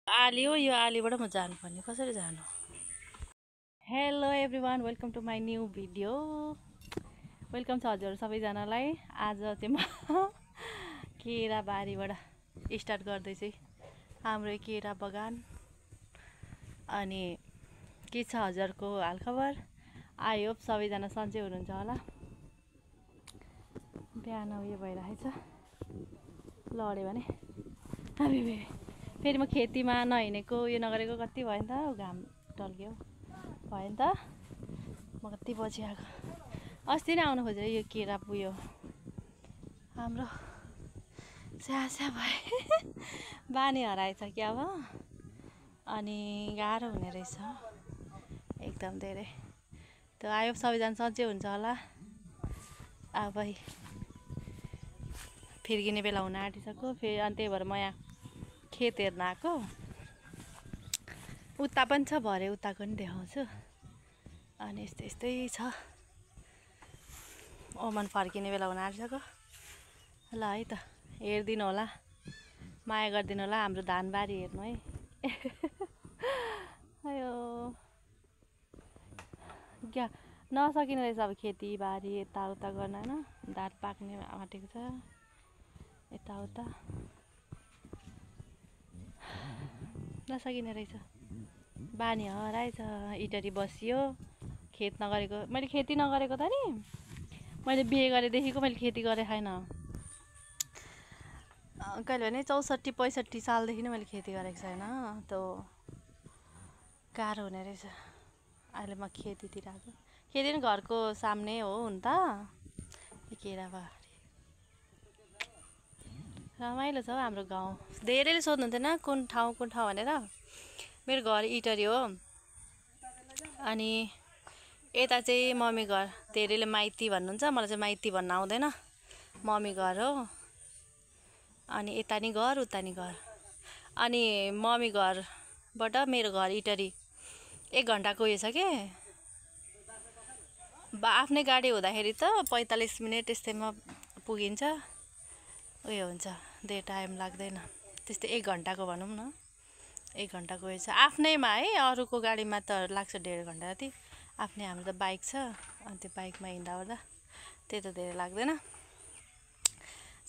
आली हो यो आलीबाट म जानुपर्ने कसरी जानु hello everyone welcome to my new video welcome छ हजुर सबैजनालाई आज चाहिँ म केरा बारीबाट स्टार्ट गर्दैछु हाम्रो केरा बगान अनि के छ हजुरको हालखबर आई होप सबैजना सन्चै हुनुहुन्छ होला बिहान उयो भइरहेछ लड्यो भने हामी फेरि म खेतीमा नहिँडेको उयो नगरेको कति भयो नि त घाम टल्क्यो भयो नि त म कति पछि आएको अस्ति नै आउनु खोजेर यो केरा उयो हाम्रो स्यास्या भयो बानी हराएछ कि अब अनि गाह्रो हुने रहेछ एकदम धेरै त आयो सबैजना सन्चै हुन्छ होला अब फिर्किने बेला हुन आँटिसक्यो फेरि अनि त्यही भएर म यहाँ खेत हेर्न आएको उता पनि छ भरे उताको पनि देखाउँछु अनि यस्तै छ ओमान फर्किने बेला हुन आँटिसक्यो ल है त हेरिदिनु होला माया गरिदिनु होला हाम्रो धानबारी हेर्नु है अयो क्या नसकिने रहेछ अब खेतीबारी यताउता गर्न होइन धान पाक्ने आँटेको छ यताउता नसकिने रहेछ बानी हराएछ इटरी बसियो खेत नगरेको मैले खेती नगरेको त नि मैले बिहे गरेदेखिको मैले खेती गरेँ छैन कहिले भने 64-65 सालदेखि नै मैले खेती गरेको छैन त्यो गाह्रो हुने रहेछ अहिले म खेतीतिर आएको खेती पनि घरको सामने हो नि त केराबारी रमाइलो छ हाम्रो गाउँ धेरैले सोध्नुहुन्थेन कुन ठाउँ भनेर मेरो घर इटरी हो अनि यता चाहिँ मम्मी घर धेरैले माइती भन्नुहुन्छ मलाई चाहिँ माइती भन्न आउँदैन मम्मी घर हो अनि यता नि घर उता नि घर अनि मम्मी घरबाट मेरो घर इटरी 1 घन्टाको उयो छ के आफ्नै गाडी हुँदाखेरि त 45 मिनट यस्तैमा पुगिन्छ उयो हुन्छ धेरै टाइम लाग्दैन त्यस्तै 1 घन्टाको भनौँ न 1 घन्टाको उयो छ आफ्नैमा है अरूको गाडीमा त लाग्छ 1.5 घन्टा जति आफ्नै हाम्रो त बाइक छ अनि त्यो बाइकमा हिँड्दा ओर्दा त्यही त धेरै लाग्दैन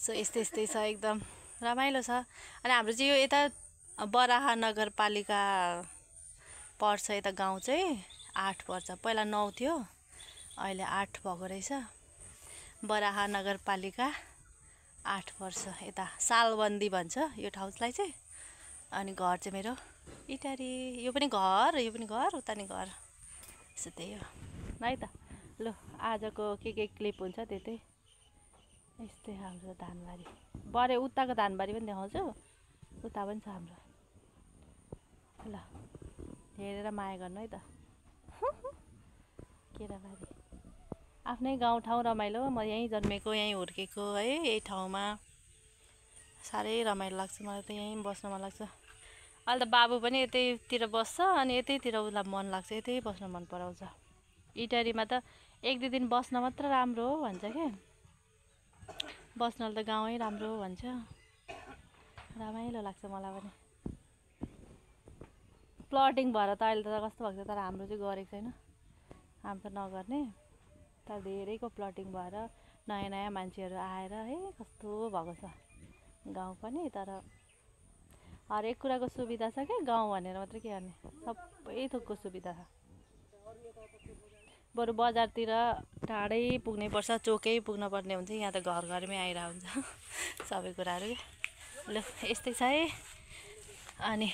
सो यस्तै छ एकदम रमाइलो छ अनि हाम्रो चाहिँ यो यता बराहा नगरपालिका पर्छ यता गाउँ चाहिँ 8 पर्छ पहिला 9 थियो अहिले 8 भएको रहेछ बराहा नगरपालिका 8 वर्ष यता सालबन्दी भन्छ यो ठाउँलाई चाहिँ अनि घर चाहिँ मेरो इटारी यो पनि घर उता नि घर यसो त्यही हो है त ल आजको के क्लिप हुन्छ त्यतै यस्तै हाम्रो धानबारी बरे उताको धानबारी पनि देखाउँछु उता पनि छ हाम्रो ल हेरेर माया गर्नु है त केराबारी आफ्नै गाउँठाउँ रमाइलो म यहीँ जन्मेको यहीँ हुर्केको है यही ठाउँमा साह्रै रमाइलो लाग्छ मलाई त यहीँ बस्न मन लाग्छ अहिले त बाबु पनि यतैतिर बस्छ अनि यतैतिर उसलाई मन लाग्छ यतै बस्न मन पराउँछ इटरीमा त 1-2 दिन बस्न मात्र राम्रो हो भन्छ के बस्नलाई त गाउँै राम्रो भन्छ रमाइलो लाग्छ मलाई पनि प्लटिङ भएर त अहिले त कस्तो भएको छ तर हाम्रो चाहिँ गरेको छैन हाम्रो त नगर्ने तर धेरैको प्लटिङ भएर नयाँ मान्छेहरू आएर है कस्तो भएको छ गाउँ पनि तर हरेक कुराको सुविधा छ क्या गाउँ भनेर मात्रै के गर्ने सबै थोकको सुविधा छ बरु बजारतिर टाढै पुग्नै पर्छ चोकै पुग्न पर्ने हुन्छ यहाँ त घरमै आइरहेको हुन्छ सबै कुराहरू ल यस्तै छ है अनि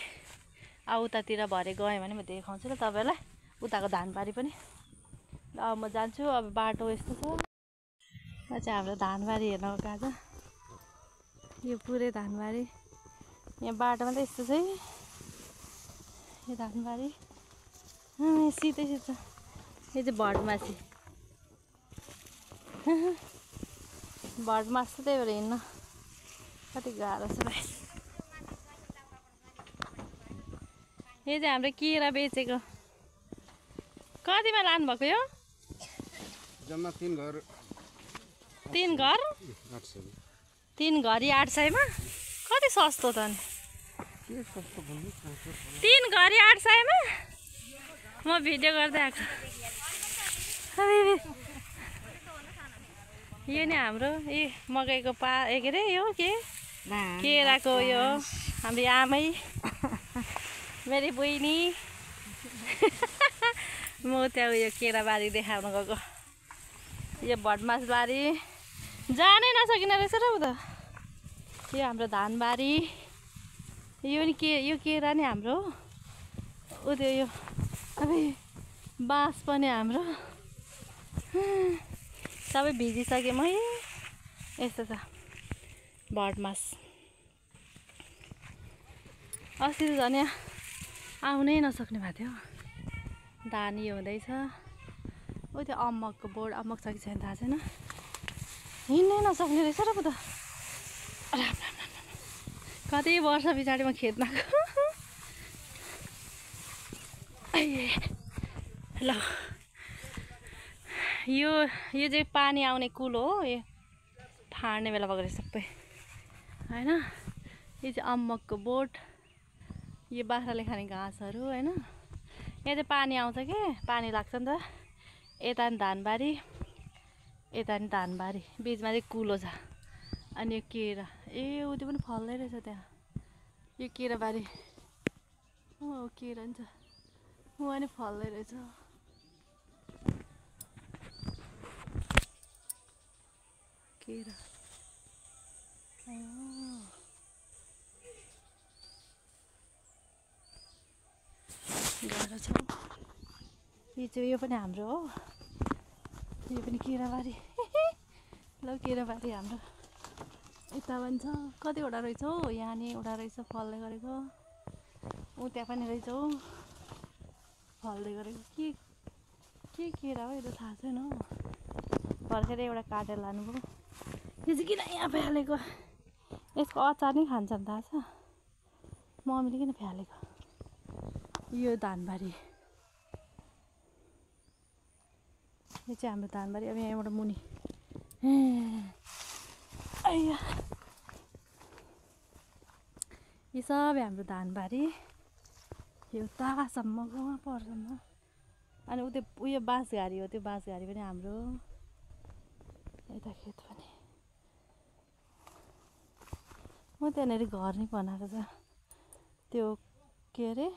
उतातिर भरे गएँ भने म देखाउँछु ल तपाईँलाई उताको धानबारी पनि ल अब म जान्छु अब बाटो यस्तो छ म चाहिँ हाम्रो धानबारी हेर्न गएको आज यो पुरै धानबारी यहाँ बाटोमा त यस्तो छ है यो धानबारी सिधै छ यो चाहिँ भटमासी भटमास त्यही भएर हिँड्न कति गाह्रो छ भाइ यो चाहिँ हाम्रो केरा बेचेको कतिमा लानुभएको यो जम्मा 3 घर 3 घर 3 घरी 800 मा कति सस्तो त नि के कस्तो भन्नु 3 घडी 800 मा म भिडियो गर्दै आएको यो नि हाम्रो मकैको के अरे यो केराको यो हाम्रो आमै मेरो बहिनी म त्यहाँ उयो केराबारी देखाउन गएको यो भटमास बारी जानै नसकिन रहेछ र उता यो हाम्रो धानबारी यो नि यो केरा नि हाम्रो उ त्यो यो अबे बाँस पनि हाम्रो सबै भिजिसकेँ म यस्तो छ भटमास अस्ति त झन् यहाँ आउनै नसक्ने भएको थियो धान यो हुँदैछ ऊ त्यो अम्मकको बोर्ड अम्मक छ कि छैन थाहा छैन हिँड्नै नसक्ने रहेछ र पो त कति वर्ष पछाडि म खेतमा ल यो चाहिँ पानी आउने कुलो हो यो फाड्ने बेला भएको रहेछ सबै होइन यो चाहिँ अम्मकको बोट यो बाख्राले खाने घाँसहरू होइन यहाँ चाहिँ पानी आउँछ कि पानी लाग्छ नि त यता नि धानबारी यता नि धानबारी बिचमा चाहिँ कुलो छ अनि यो केरा उ त्यो पनि फल्दै रहेछ त्यहाँ यो केराबारी केरा नि छ उहाँ नि फल्दै रहेछ केरा गाह्रो छ यो चाहिँ यो पनि हाम्रो हो यो पनि केराबारी ल केराबारी हाम्रो यता पनि छ कतिवटा रहेछ हौ यहाँ नि एउटा रहेछ फल्दै गरेको ऊ त्यहाँ पनि रहेछ हौ फल्दै गरेको के केरा हो यो त थाहा छैन हौ भर्खर एउटा काटेर लानुभयो यो चाहिँ किन यहाँ फ्यालेको यसको अचार नै खान्छ नि थाहा छ मम्मीले किन फ्यालेको यो धानबारी यो चाहिँ हाम्रो धानबारी अब यहाँबाट मुनि यो सबै हाम्रो धानबारी यो तासम्मको पर्सम्म अनि उ त्यो उयो बाँसघारी हो त्यो बाँसघारी पनि हाम्रो यता खेत पनि म त्यहाँनिर घर नै बनाएको छ त्यो के अरे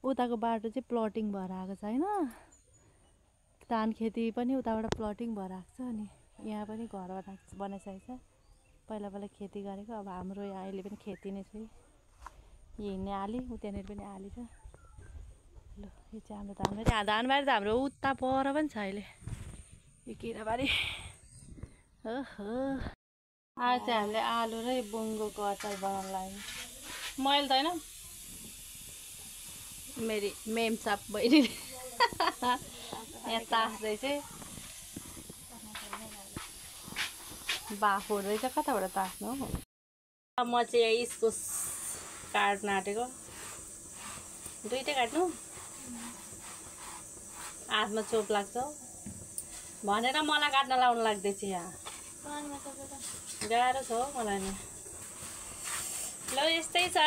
उताको बाटो चाहिँ प्लटिङ भएर आएको छ होइन धान खेती पनि उताबाट प्लटिङ भएर आएको छ अनि यहाँ पनि घर बनाइसकेको छ पहिला खेती गरेको अब हाम्रो यहाँ अहिले पनि खेती नै छ हिँड्ने आली उ त्यहाँनिर पनि आली छ ल यो चाहिँ हाम्रो धानबारी धानबारी त हाम्रो उता पर पनि छ अहिले यो केराबारी ओहो आज चाहिँ हामीले आलु र बुङ्गोको अचार बनाउन लाग्यो मैले त होइन मेरी मेम साप बहिनी यहाँ तास्दै चाहिँ बाफो रहेछ कताबाट तास्नु हो म चाहिँ यहाँ इस्कुस काट्न आँटेको दुइटै काट्नु हातमा चोप लाग्छ भनेर मलाई काट्न लाउनु लाग्दैछ यहाँ गाह्रो छ हौ मलाई नि ल यस्तै छ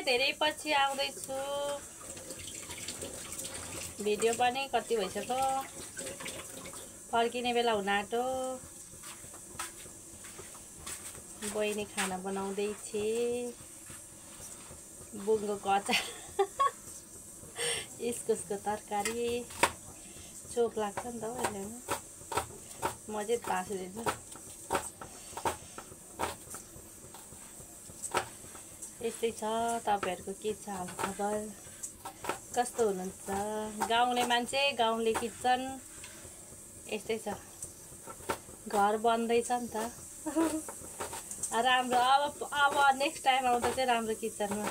धेरै पछि आउँदैछु भिडियो पनि कति भइसक्यो फर्किने बेला हुन आँट्यो बहिनी खाना बनाउँदैछ बुङ्गोको अचार इस्कुसको तरकारी चोप लाग्छ नि त हौ यसले म चाहिँ तासिदिन्छु यस्तै छ तपाईँहरूको के छ हालखबर कस्तो हुनुहुन्छ गाउँले मान्छे गाउँले किचन यस्तै छ घर बन्दैछ नि त राम्रो अब नेक्स्ट टाइम आउँदा चाहिँ राम्रो किचनमा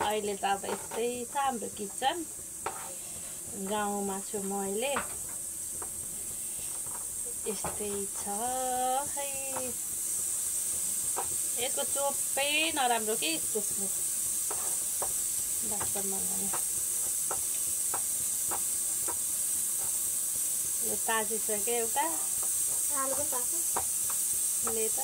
अहिले त अब यस्तै छ हाम्रो किचन गाउँमा छु म अहिले यस्तै छ है यसको चोपै नराम्रो के इस्कुसको वास्तवमा भने यो ताजिसक्यो एउटा आलुको तातो ले त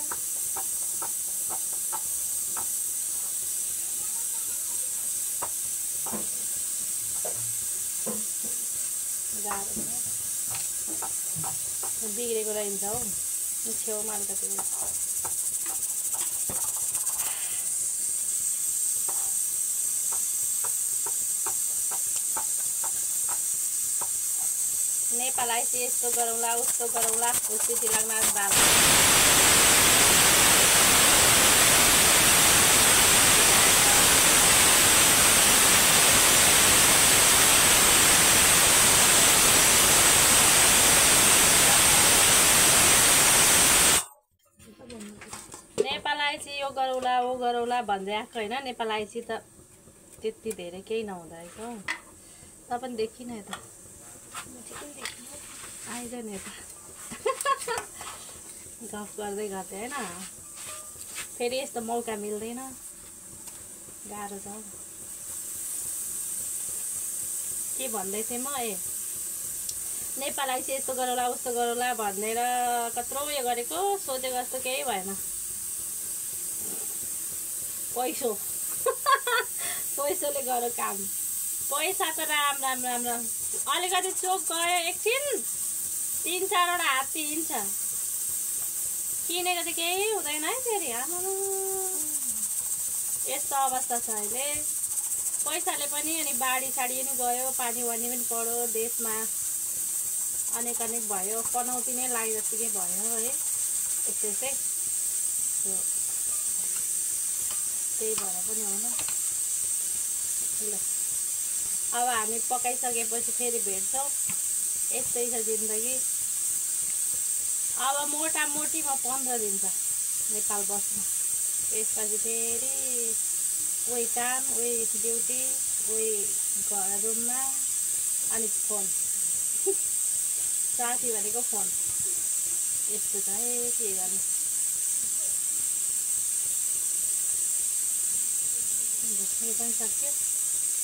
गाह्रो बिग्रेको रहन्छ हौ छेउमा अलिकति नेपाल आएपछि यस्तो गरौँला उस्तो गरौँला खुसी लाग्न दाल नेपाल आएपछि यो गरौँला ओ गरौँला भन्दै आएको होइन नेपाल आएपछि त त्यति धेरै केही नहुँदो रहेछ हौ त पनि देखिन यता आइज नि यता गफ गर्दै गर्दै होइन फेरि यस्तो मौका मिल्दैन गाह्रो छ के भन्दै थिएँ म नेपाल आएपछि यस्तो गरौँला उस्तो गरौँला भनेर कत्रो उयो गरेको सोचेको जस्तो केही भएन पैसोले गऱ्यो काम पैसा त राम राम राम राम अलिकति चोक गयो एकछिन 3-4वटा हात्ती हिँड्छ किनेको चाहिँ केही हुँदैन है फेरि यस्तो अवस्था छ अहिले पैसाले पनि अनि बाढी साडी पनि गयो पानी वानी पनि पऱ्यो देशमा अनेक भयो पनौती नै लागे जतिकै भयो है यस्तै त्यही भएर पनि हो न ल अब हामी पकाइसकेपछि फेरि भेट्छौँ यस्तै छ जिन्दगी अब मोटामोटीमा 15 दिन छ नेपाल बस्नु त्यसपछि फेरि उही काम उही ड्युटी उही घर रुममा अनि फोन साथी भनेको फोन यस्तो छ है के गर्नु यो पनि सक्यो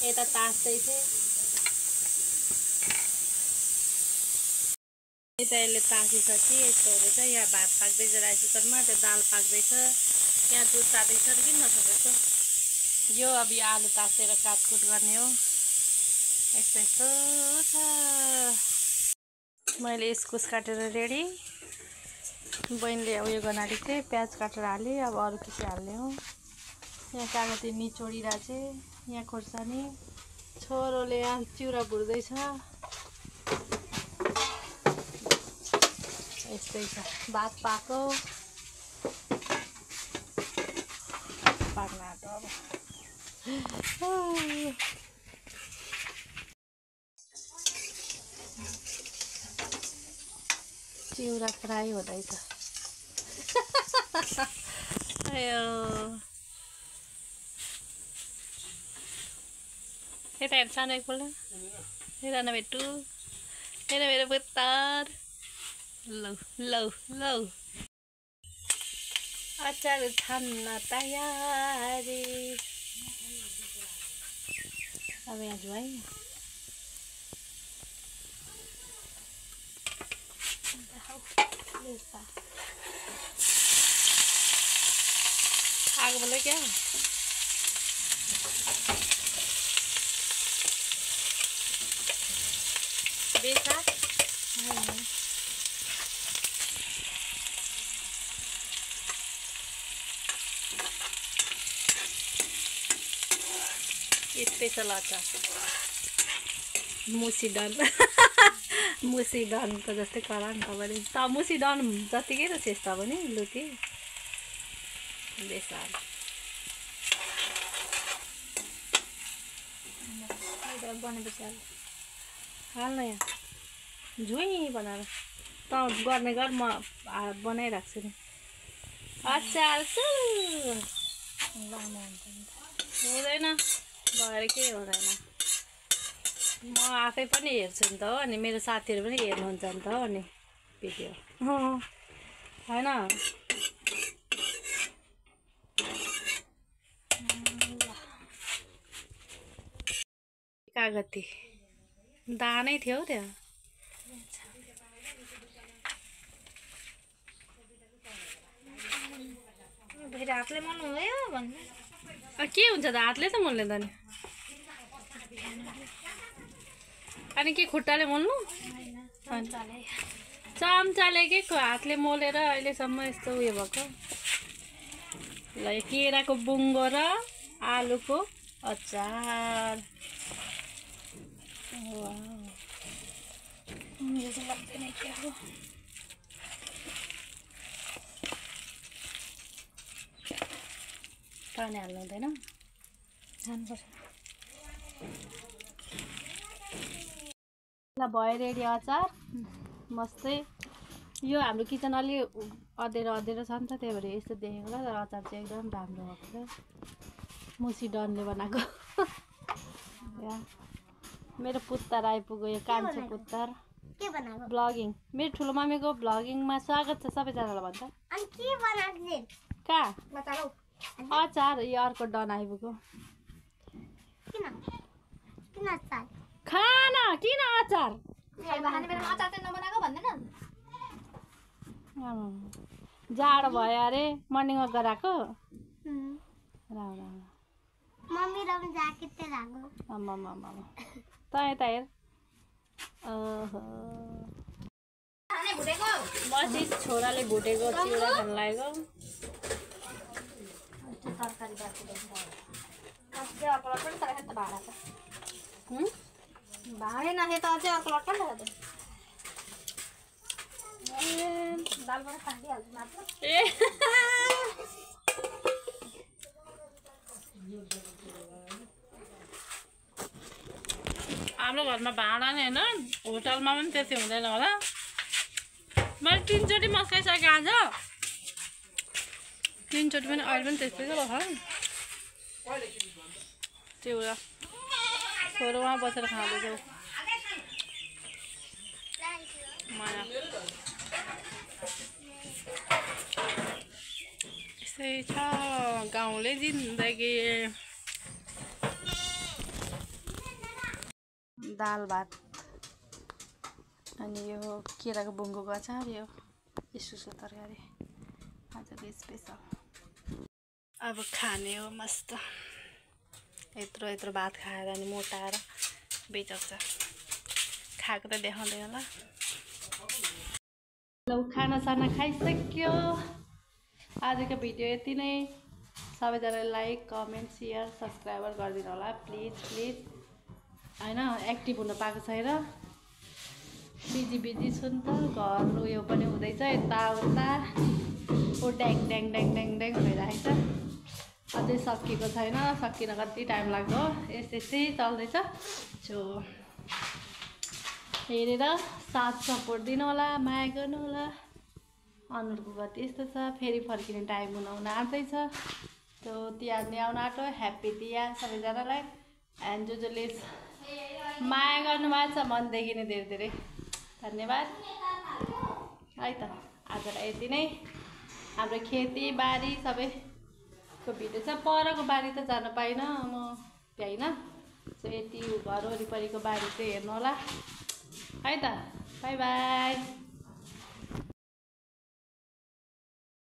यता तास्दै थिएँ यता यसले तासिसके यस्तो हुँदैछ यहाँ भात पाक्दैछ राइस कुकरमा त्यो दाल पाक्दैछ यहाँ दुध तार्दैछ किन नसकेको यो अब यो आलु तासेर काटकुट गर्ने हो यस्तो यस्तो छ मैले इस्कुस काटेर रेडी बहिनीले उयो गर्न आँटेको थिएँ प्याज काटेर हालेँ अब अरू के के हाल्ने हो यहाँ कागती निचोडिरहेको चाहिँ यहाँ खोर्सानी छोरोले यहाँ चिउरा भुर्दैछ यस्तै छ भात पाको पाक्न आँट्यो अब चिउरा फ्राई हुँदैछ अयो यता हेर सानो एकपल्ट हेर न भेट्टु हेर मेरो पुत्तर लौ लौ लौ अचार छान्न तयारी अब यहाँ जुवाई आगो बोले क्या बेसा स्पेशल अचार मुसीडन मुसीडनको जस्तै करा नि तपाईँले त मुसीडन जतिकै त चेष्टा पनि लुटी बेसार बनेपछि हाल्न यहाँ झुई बनाएर त गर्ने गर म बनाइराख्छु नि अचार लामो हुन्छ नि हुँदैन भएर केही हुँदैन म आफै पनि हेर्छु नि त हो अनि मेरो साथीहरू पनि हेर्नुहुन्छ नि त हो अनि भिडियो होइन कागती दानै थियो हौ त्यहाँ फेरि हातले मन हुँदैन भन्नु के हुन्छ त हातले त मनले त नि अनि के खुट्टाले मोल्नु चम्चाले के हातले मोलेर अहिलेसम्म यस्तो उयो भएको ल केराको बुङ्गो र आलुको अचार पानी हाल्नु हुँदैन हाल्नुपर्छ ल भयो रेडी अचार मस्तै यो हाम्रो किचन अलि अँधेरो छ नि त त्यही भएर यस्तो देखेको ल तर अचार चाहिँ एकदम राम्रो भएको छ मुसी डनले बनाएको मेरो पुत्तर आइपुग्यो यो कान्छो पुत्तर ब्लगिङ मेरो ठुलो मम्मीको ब्लगिङमा स्वागत छ सबैजनालाई भन्छ कहाँ अचार यो अर्को डन आइपुग्यो खाना किन अचार जाडो भयो अरे मर्निङमा गराएको त हेर मसी छोराले भुटेको चिउरा खान लागेको भाँडे नखे त अझै अर्को लट्टा लाग्यो दालबाट खाइदिइहाल्छु मात्र हाम्रो घरमा भाँडा नि होइन होटलमा पनि त्यति हुँदैन होला मैले 3 चोटि मस्काइसकेँ आज 3 चोटि पनि अहिले पनि त्यस्तै छ ल चिउरा छोरो उहाँ बसेर खाँदैछौ माया यसै छ गाउँले जिन्दगी दाल भात अनि यो केराको बुङ्गोको अचार यो इस्कुसको तरकारी आजको स्पेसल अब खाने हो मस्त यत्रो भात खाएर अनि मोटाएर बेचाउँछ खाएको त देखाउँदैन ल खानासाना खाइसक्यो आजको भिडियो यति नै सबैजनाले लाइक कमेन्ट सेयर सब्सक्राइबर गरिदिनु होला प्लिज होइन एक्टिभ हुन पाएको छैन बिजी छु नि त घर उयो पनि हुँदैछ यताउता ड्याङ भइरहेको छ अझै सकिएको छैन सकिन कति टाइम लाग्यो यस्तै चल्दैछ सो हेरेर साथ सपोर्ट दिनु होला माया गर्नु होला अनुहारको गति यस्तो छ फेरि फर्किने टाइम हुन आँट्दैछ त्यो तिहार नि आउन आँट्यो ह्याप्पी तिहार सबैजनालाई एन्ड जसले माया गर्नुभएको छ मनदेखि नै धेरै धन्यवाद है त आजलाई यति नै हाम्रो खेतीबारी सबैको भिडियो छ परको बारी त जान पाइनँ म भ्याइन सो यति घर वरिपरिको बारी चाहिँ हेर्नु होला है त बाई बाई